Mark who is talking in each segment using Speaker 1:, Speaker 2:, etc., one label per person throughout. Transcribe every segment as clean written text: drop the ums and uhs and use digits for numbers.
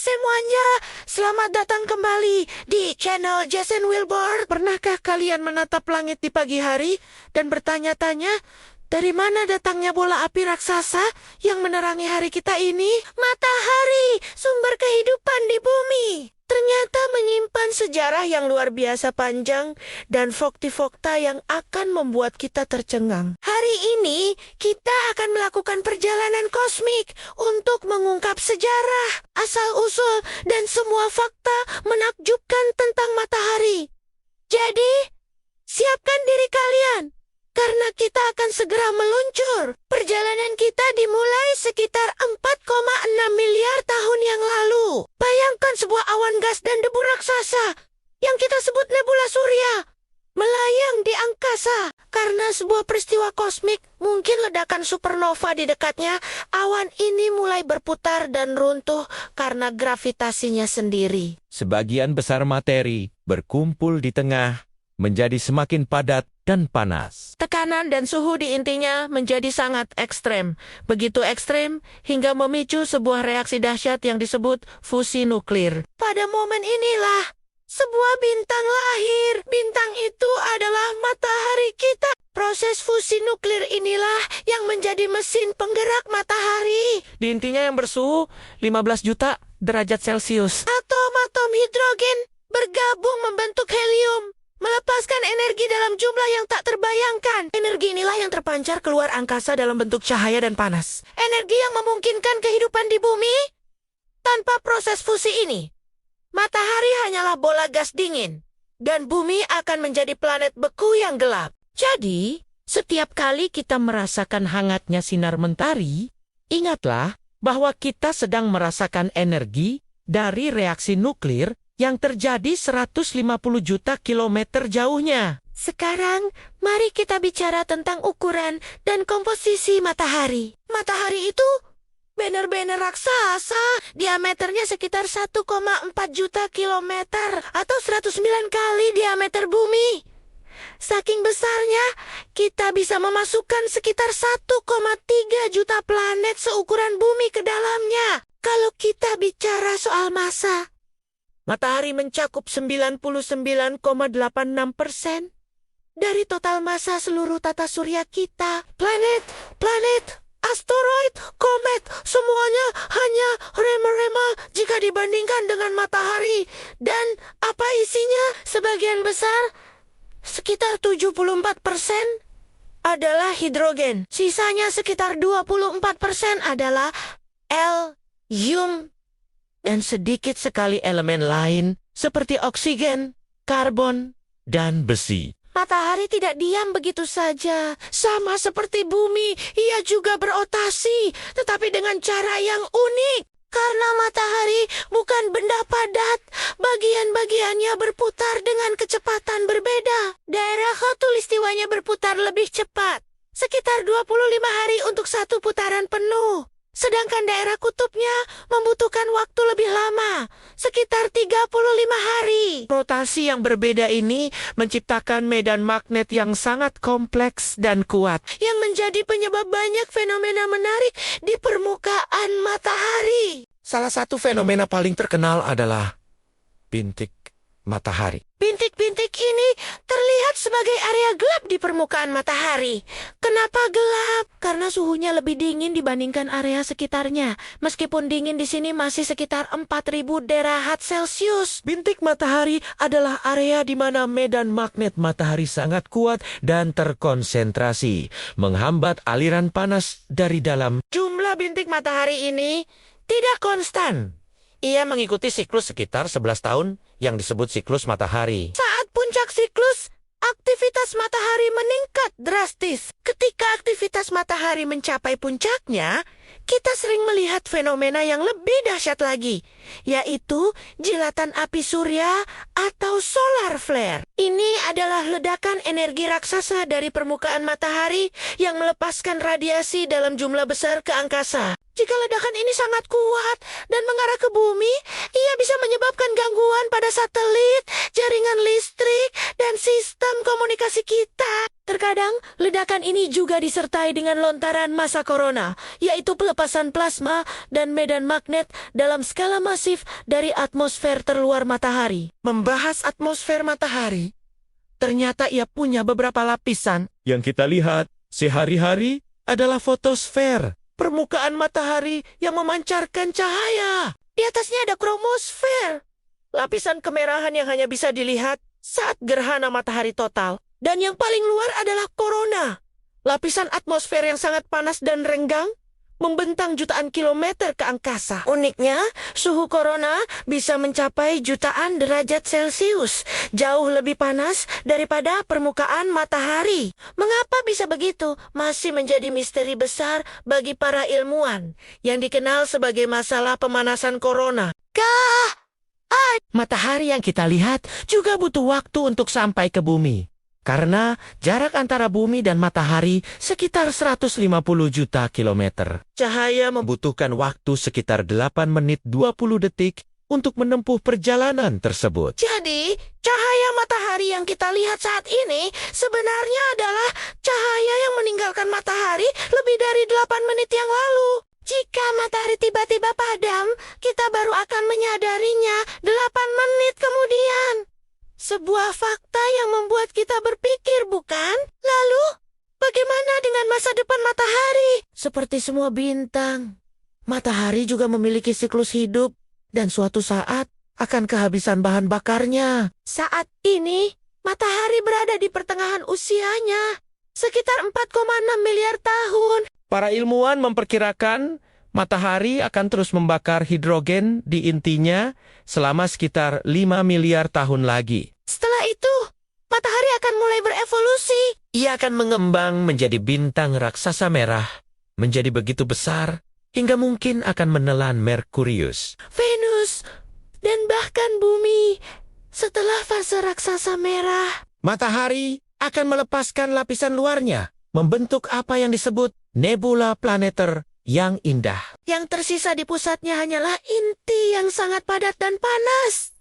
Speaker 1: semuanya, selamat datang kembali di channel Jason Wilbur. Pernahkah kalian menatap langit di pagi hari dan bertanya-tanya, dari mana datangnya bola api raksasa yang menerangi hari kita ini? Matahari, sumber kehidupan di bumi. Ternyata menyimpan sejarah yang luar biasa panjang dan fakta-fakta yang akan membuat kita tercengang. Hari ini, kita akan melakukan perjalanan kosmik untuk mengungkap sejarah, asal-usul, dan semua fakta menakjubkan tentang matahari. Jadi, siapkan diri kalian, karena kita akan segera meluncur. Perjalanan kita dimulai sekitar 4,6 miliar tahun yang lalu. Bayangkan sebuah awan gas dan debu raksasa yang kita sebut nebula surya melayang di angkasa. Karena sebuah peristiwa kosmik, mungkin ledakan supernova di dekatnya, awan ini mulai berputar dan runtuh karena gravitasinya sendiri.
Speaker 2: Sebagian besar materi berkumpul di tengah, menjadi semakin padat dan panas.
Speaker 1: Tekanan dan suhu di intinya menjadi sangat ekstrem. Begitu ekstrem hingga memicu sebuah reaksi dahsyat yang disebut fusi nuklir. Pada momen inilah sebuah bintang lahir. Bintang itu adalah matahari kita. Proses fusi nuklir inilah yang menjadi mesin penggerak matahari. Di intinya yang bersuhu 15 juta derajat Celcius. Atom-atom hidrogen bergabung membentuk helium, melepaskan energi dalam jumlah yang tak terbayangkan. Energi inilah yang terpancar keluar angkasa dalam bentuk cahaya dan panas. Energi yang memungkinkan kehidupan di bumi. Tanpa proses fusi ini, matahari hanyalah bola gas dingin, dan bumi akan menjadi planet beku yang gelap. Jadi, setiap kali kita merasakan hangatnya sinar mentari, ingatlah bahwa kita sedang merasakan energi dari reaksi nuklir yang terjadi 150 juta kilometer jauhnya. Sekarang, mari kita bicara tentang ukuran dan komposisi matahari. Matahari itu benar-benar raksasa. Diameternya sekitar 1,4 juta kilometer atau 109 kali diameter bumi. Saking besarnya, kita bisa memasukkan sekitar 1,3 juta planet seukuran bumi ke dalamnya. Kalau kita bicara soal massa, matahari mencakup 99,86% dari total massa seluruh tata surya kita. Planet, asteroid, komet, semuanya hanya rema-rema jika dibandingkan dengan matahari. Dan apa isinya? Sebagian besar, sekitar 74% adalah hidrogen. Sisanya sekitar 24% adalah helium, dan sedikit sekali elemen lain seperti oksigen, karbon,
Speaker 2: dan besi.
Speaker 1: Matahari tidak diam begitu saja. Sama seperti bumi, ia juga berotasi, tetapi dengan cara yang unik. Karena matahari bukan benda padat, bagian-bagiannya berputar dengan kecepatan berbeda. Daerah khatulistiwanya berputar lebih cepat, sekitar 25 hari untuk satu putaran penuh. Sedangkan daerah kutubnya membutuhkan waktu lebih lama, sekitar 35 hari. Rotasi yang berbeda ini menciptakan medan magnet yang sangat kompleks dan kuat, yang menjadi penyebab banyak fenomena menarik di permukaan matahari.
Speaker 2: Salah satu fenomena paling terkenal adalah bintik matahari.
Speaker 1: Bintik-bintik ini terlihat sebagai area gelap di permukaan matahari. Kenapa gelap? Karena suhunya lebih dingin dibandingkan area sekitarnya. Meskipun dingin di sini masih sekitar 4.000 derajat Celcius.
Speaker 2: Bintik matahari adalah area di mana medan magnet matahari sangat kuat dan terkonsentrasi, menghambat aliran panas dari dalam.
Speaker 1: Jumlah bintik matahari ini tidak konstan.
Speaker 2: Ia mengikuti siklus sekitar 11 tahun yang disebut siklus matahari.
Speaker 1: Saat puncak siklus, aktivitas matahari meningkat drastis. Ketika aktivitas matahari mencapai puncaknya, kita sering melihat fenomena yang lebih dahsyat lagi, yaitu jilatan api surya atau solar flare. Ini adalah ledakan energi raksasa dari permukaan matahari yang melepaskan radiasi dalam jumlah besar ke angkasa. Jika ledakan ini sangat kuat dan mengarah ke bumi, ia bisa menyebabkan gangguan pada satelit, jaringan listrik, dan sistem komunikasi kita. Terkadang, Ledakan ini juga disertai dengan lontaran massa corona, yaitu pelepasan plasma dan medan magnet dalam skala masif dari atmosfer terluar matahari.
Speaker 2: Membahas atmosfer matahari, ternyata ia punya beberapa lapisan. Yang kita lihat sehari-hari adalah fotosfer, permukaan matahari yang memancarkan cahaya.
Speaker 1: Di atasnya ada kromosfer, lapisan kemerahan yang hanya bisa dilihat saat gerhana matahari total. Dan yang paling luar adalah korona, lapisan atmosfer yang sangat panas dan renggang, membentang jutaan kilometer ke angkasa. Uniknya, suhu korona bisa mencapai jutaan derajat Celcius, jauh lebih panas daripada permukaan matahari. Mengapa bisa begitu? Masih menjadi misteri besar bagi para ilmuwan, yang dikenal sebagai masalah pemanasan korona.
Speaker 2: Matahari yang kita lihat juga butuh waktu untuk sampai ke bumi. Karena jarak antara bumi dan matahari sekitar 150 juta kilometer. Cahaya membutuhkan waktu sekitar 8 menit 20 detik untuk menempuh perjalanan tersebut.
Speaker 1: Jadi, cahaya matahari yang kita lihat saat ini sebenarnya adalah cahaya yang meninggalkan matahari lebih dari 8 menit yang lalu. Jika matahari tiba-tiba padam, kita baru akan menyadarinya 8 menit kemudian. Sebuah fakta yang membuat kita berpikir, bukan? Lalu, bagaimana dengan masa depan matahari? Seperti semua bintang, matahari juga memiliki siklus hidup dan suatu saat akan kehabisan bahan bakarnya. Saat ini, matahari berada di pertengahan usianya, sekitar 4,6 miliar tahun.
Speaker 2: Para ilmuwan memperkirakan matahari akan terus membakar hidrogen di intinya selama sekitar 5 miliar tahun lagi.
Speaker 1: Setelah itu, matahari akan mulai berevolusi.
Speaker 2: Ia akan mengembang menjadi bintang raksasa merah, menjadi begitu besar, hingga mungkin akan menelan Merkurius,
Speaker 1: Venus, dan bahkan bumi setelah fase raksasa merah.
Speaker 2: Matahari akan melepaskan lapisan luarnya, membentuk apa yang disebut nebula planeter yang indah.
Speaker 1: Yang tersisa di pusatnya hanyalah inti yang sangat padat dan panas,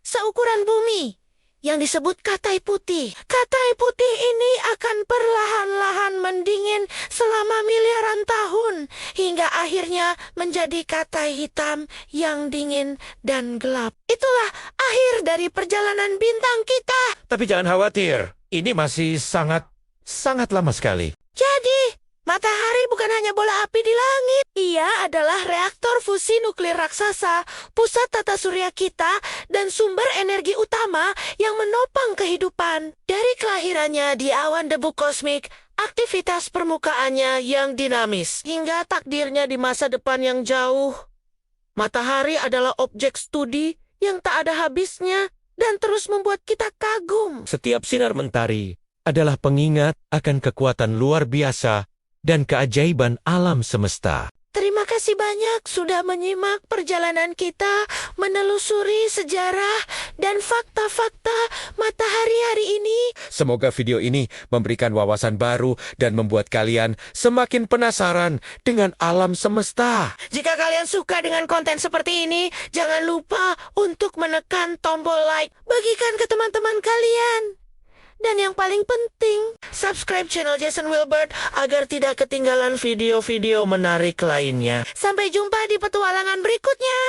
Speaker 1: seukuran bumi, yang disebut katai putih. Katai putih ini akan perlahan-lahan mendingin selama miliaran tahun, hingga akhirnya menjadi katai hitam yang dingin dan gelap. Itulah akhir dari perjalanan bintang kita.
Speaker 2: Tapi jangan khawatir, ini masih sangat lama sekali.
Speaker 1: Jadi, matahari bukan hanya bola api di langit. Ia adalah reaktor fusi nuklir raksasa, pusat tata surya kita, dan sumber energi utama yang menopang kehidupan. Dari kelahirannya di awan debu kosmik, aktivitas permukaannya yang dinamis, hingga takdirnya di masa depan yang jauh. Matahari adalah objek studi yang tak ada habisnya dan terus membuat kita kagum.
Speaker 2: Setiap sinar mentari adalah pengingat akan kekuatan luar biasa dan keajaiban alam semesta.
Speaker 1: Terima kasih banyak sudah menyimak perjalanan kita menelusuri sejarah dan fakta-fakta matahari hari ini.
Speaker 2: Semoga video ini memberikan wawasan baru dan membuat kalian semakin penasaran dengan alam semesta.
Speaker 1: Jika kalian suka dengan konten seperti ini, jangan lupa untuk menekan tombol like. Bagikan ke teman-teman kalian. Dan yang paling penting, subscribe channel Jason Wilbert agar tidak ketinggalan video-video menarik lainnya. Sampai jumpa di petualangan berikutnya.